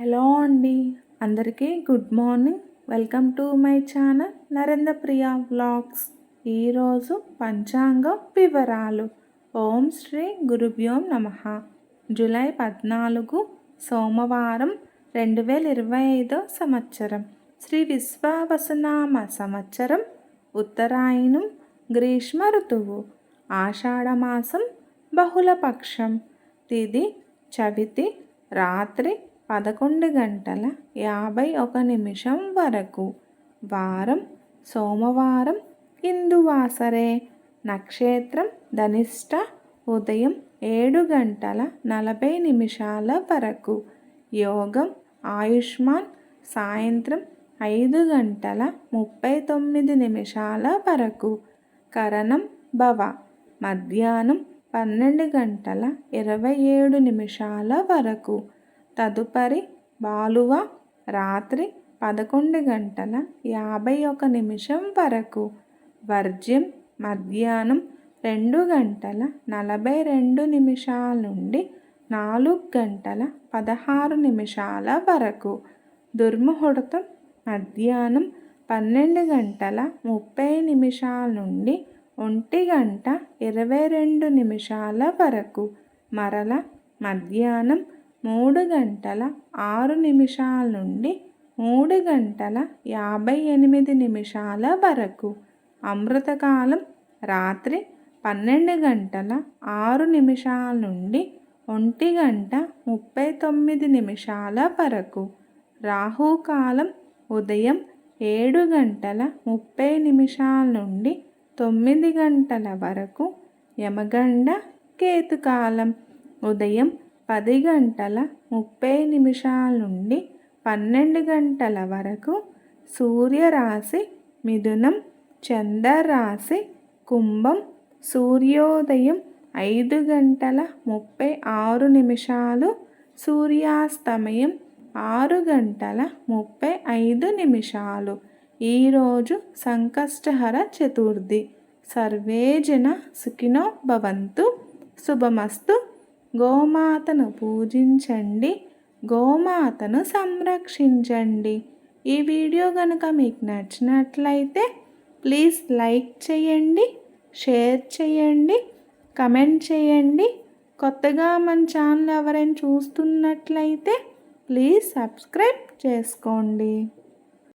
Hello అండి, అందరికీ good morning. Welcome to my channel Narendra Priya vlogs. ఈరోజు పంచాంగ వివరాలు. ఓం శ్రీ గురుభ్యో నమః. జూలై 14 సోమవారం 2025 సంవత్సరం. శ్రీ విశ్వావసునామ సంవత్సరం. ఉత్తరాయణం, గ్రీష్మ ఋతువు. ఆషాఢమాసం, బహుళపక్షం. తిథి చవితి, రాత్రి 11:51 వరకు. వారం సోమవారం, ఇందువాసరే. నక్షత్రం ధనిష్ట, ఉదయం 7:40 వరకు. యోగం ఆయుష్మాన్, సాయంత్రం 5:39 వరకు. కరణం భవ, మధ్యాహ్నం 12:27 వరకు. తదుపరి బాలువ, రాత్రి 11:51 వరకు. వర్జ్యం మధ్యాహ్నం 2:42 నుండి 4:16 వరకు. దుర్ముహూర్తం మధ్యాహ్నం 12:30 నుండి 1:22 వరకు. మరల మధ్యాహ్నం 3:06 నుండి 3:58 వరకు. అమృతకాలం రాత్రి 12:06 నుండి 1:39 వరకు. రాహుకాలం ఉదయం 7:30 నుండి 9 వరకు. యమగండ కేతుకాలం ఉదయం 10:30 నుండి 12 వరకు. సూర్యరాశి మిథునం, చంద్రరాశి కుంభం. సూర్యోదయం 5:36, సూర్యాస్తమయం 6:35. ఈరోజు సంకష్టహర చతుర్థి. సర్వే జన సుఖినో భవంతు. శుభమస్తు. గోమాతను పూజించండి, గోమాతను సంరక్షించండి. ఈ వీడియో కనుక మీకు నచ్చినట్లయితే ప్లీజ్ లైక్ చేయండి, షేర్ చేయండి, కమెంట్ చేయండి. కొత్తగా మన ఛానల్ ఎవరైనా చూస్తున్నట్లయితే ప్లీజ్ సబ్స్క్రైబ్ చేసుకోండి.